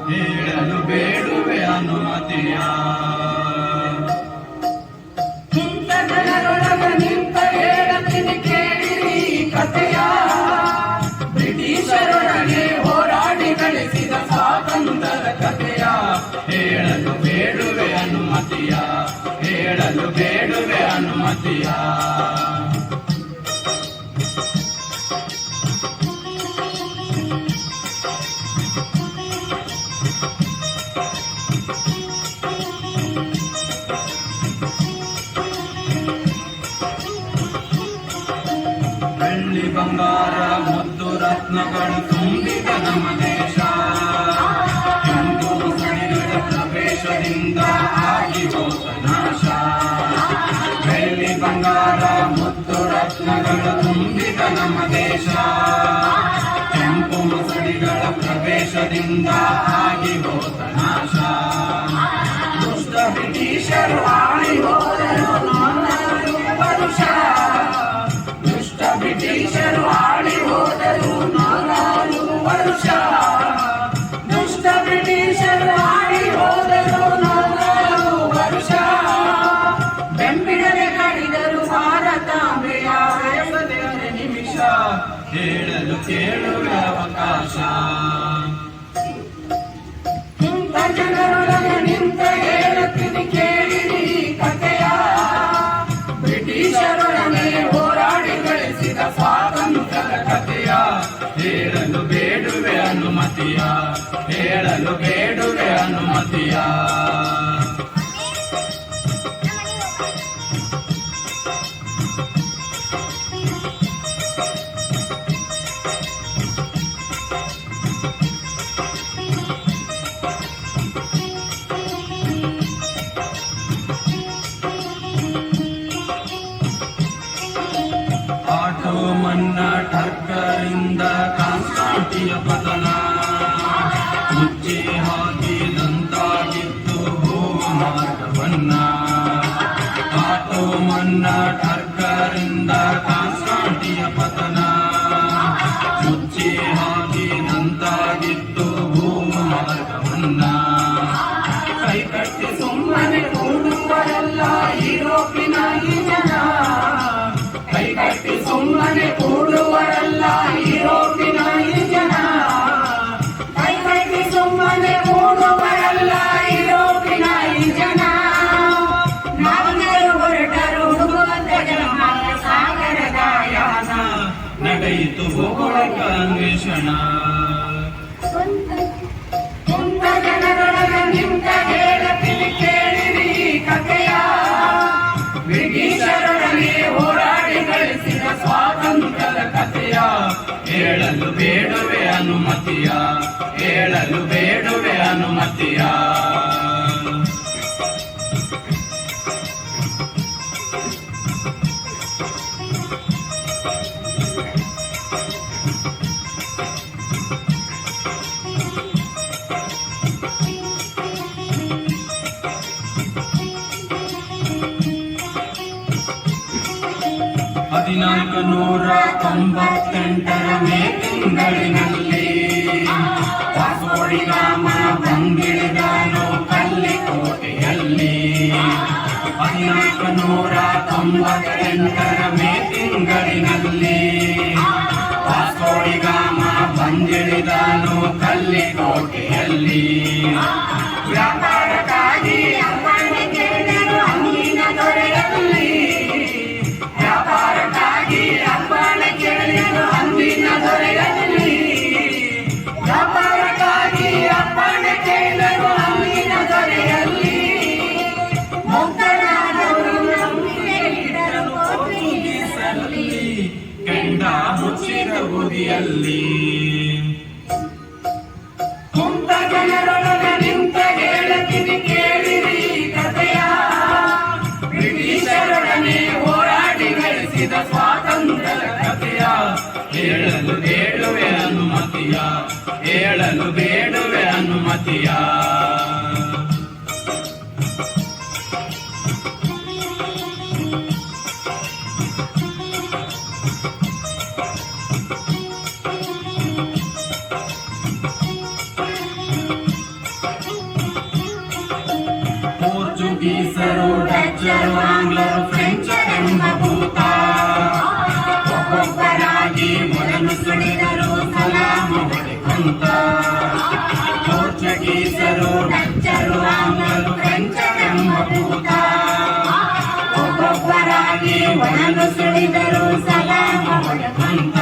ಹೇಳಲು ಬೇಡುವೆ ಅನುಮತಿಯ ಇಂಥ ಜನರೊಳಗ ನಿಂತ ಹೇಳತೀನಿ ಕೇಳಿರಿ ಕಥೆಯ ಬ್ರಿಟಿಷರೊಳಗೆ ಹೋರಾಡಿ ಗಳಿಸಿದ ಸ್ವಾತಂತ್ರ್ಯದ ಕಥೆಯ ಹೇಳಲು ಬೇಡುವೆ ಅನುಮತಿಯ ಹೇಳಲು ಬೇಡುವೆ ಅನುಮತಿಯ ಬಂಗಾರ ಮುದ್ದು ರತ್ನಗಳು ತುಂಬಿದ ನಮ್ಮ ದೇಶ ಕೆಂಪು ಸಡಿಗಳ ಪ್ರವೇಶದಿಂದ ಆಗಿ ಹೋದ ನಾಶ ಬೆಳ್ಳಿ ಬಂಗಾರ ಮುದ್ದು ರತ್ನಗಳು ತುಂಬಿದ ನಮ್ಮ ದೇಶ ಕೆಂಪು ಸಡಿಗಳ ಪ್ರವೇಶದಿಂದ ಆಗಿ ಹೋದ ನಾಶ ದುಷ್ಟ ಬ್ರಿಟಿಷರು ಆಳಿ ಹೋದರು ವರುಷ ಬ್ರಿಟಿಷರು ಆಳಿ ಹೋದರು 400 ವರ್ಷ ದುಷ್ಟ ಬ್ರಿಟಿಷರು ಆಳಿ ಹೋದರು 400 ವರ್ಷ ಬೆಂಬಿಡದೆ ಕಡಿದರು ಭಾರತಾಂಬೆಯ ಬಯಸದೆ ನಿಮಿಷ ಹೇಳಲು ಕೇಳುವ ಅವಕಾಶ ಇಂಥ ಜನರೊಳಗೆ ನಿಂತ ಹೇಳುತ್ತೀನಿ ಕೇಳಿರಿ ಕಥೆಯ ಬ್ರಿಟಿಷರೊಡನೆ ಹೋರಾಡಿ ಗಳಿಸಿದ ಸ್ವಾತಂತ್ರ್ಯದ ಕಥೆಯ ಹೇಳಲು ಬೇಡುವೆ ಅನುಮತಿಯ ಹೇಳಲು ಬೇಡುವೆ ಅನುಮತಿಯ ಮನ್ನ ಟರ್ಕರಿಂದ ಕಾನ್ಸ್ಟಾಂಟಿಯ ಪತನ ಮುಚ್ಚಿ ಹಾಕಿದಂತಾಗಿತ್ತು ಭೂಮಾರ್ಗವನ್ನ ಆಟೋ ಮನ್ನ ಟರ್ಕರಿಂದ ಕಾನ್ಸ್ಟಾಂಟಿಯ ಪತನ ಮುಚ್ಚಿ ಹಾಕಿದಂತಾಗಿತ್ತು ಭೂಮಾರ್ಗವನ್ನ ಕೈಕಟ್ಟಿ ಸುಮ್ಮನೆ ಕೂಡುವರೆಲ್ಲ ಯುರೋಪಿನ ಈ ಜನ ಕೈಕಟ್ಟಿ ಸುಮ್ಮನೆ ಕೂಡುವರಲ್ಲ ಯುರೋಪಿನ ಈ ಜನ ಕೈಕಟ್ಟಿ ಸುಮ್ಮನೆ ಕೂಡುವರಲ್ಲ ಯುರೋಪಿನ ಈ ಜನ ನಾವೆಲ್ಲರೂ ಹೊರಟರು ಹುಡುಗುವಂತ ಜಲಮಾರ್ಗ ಸಾಗರದ ಯಾನ ನಡೆಯಿತು ಭೂಗೋಳಕ ಅನ್ವೇಷಣ ಕುಂತ ಜನರೊಳಗ ನಿಂತ ಹೇಳತೀನಿ ಕೇಳಿರಿ ಕಥೆಯ ಬ್ರಿಟಿಷರೊಡನೆ ಹೋರಾಡಿ ಗಳಿಸಿದ ಸ್ವಾತಂತ್ರ್ಯದ ಕಥೆಯ ಹೇಳಲು ಬೇಡುವೆ ಅನುಮತಿಯ ಹೇಳಲು ಬೇಡುವೆ ಅನುಮತಿಯ ಹದಿನಾಲ್ಕು 1998 ಮೇ ತಿಂಗಳಿನಲ್ಲಿ 1898 ಮೇ ತಿಂಗಳಿನಲ್ಲಿ ವಾಸ್ಕೋಡಿಗಾಮ ಬಂದಿಳಿದನು ಕಲ್ಲಿಕೋಟೆಯಲ್ಲಿ. ವ್ಯಾಪಾರಕ್ಕಾಗಿ ಅಪ್ಪಣೆ ಕೇಳಿದರು ಅಂದಿನ ದೊರೆಯಲ್ಲಿ. ವ್ಯಾಪಾರಕ್ಕಾಗಿ ಅಪ್ಪಣೆ ಕೇಳಿದರು ಅಂದಿನ ದೊರೆಯಲ್ಲಿ. ವ್ಯಾಪಾರಕ್ಕಾಗಿ ಅಪ್ಪಣೆ ಕೇಳಿದರು ಅಂದಿನ ದೊರೆಯಲ್ಲಿ. ಮುಗ್ಧರಾದವರು ನಂಬಿಕೆಯಿಟ್ಟರು ಪೋರ್ಚುಗೀಸರಲ್ಲಿ ಕೆಂಡ ಮುಚ್ಚಿದ ಬುದಿಯಲ್ಲಿ. ಕುಂತ ಜನರೊಳಗೆ ನಿಂತ ಗೆಳತಿನಿ ಕೇಳಿರಿ ಕಥೆಯ. ಬ್ರಿಟಿಷರೊಡನೆ ಹೋರಾಡಿ ಗಳಿಸಿದ ಸ್ವಾತಂತ್ರ್ಯದ ಕಥೆಯ. ಹೇಳಲು ಬೇಡುವೆ ಅನುಮತಿಯ, ಹೇಳಲು ಬೇಡುವೆ ಅನುಮತಿಯ. ಪೋರ್ಚುಗೀಸರು, ಡಚ್ಚರು, ಆಂಗ್ಲರು, ಫ್ರೆಂಚರೆಂಬ ಭೂತ ಒಬ್ಬೊಬ್ಬರಾಗಿ ಮೊದಲು ಸುಳಿದರು ಸಲಾಮ ಹೊಡೆಕೊಂತ. ಪೋರ್ಚುಗೀಸರು, ಡಚ್ಚರು, ಆಂಗ್ಲರು, ಫ್ರೆಂಚರೆಂಬ ಭೂತ ಒಬ್ಬೊಬ್ಬರಾಗಿ ಮೊದಲು ಸುಳಿದರು ಸಲಾಮ ಹೊಡೆಕೊಂತ.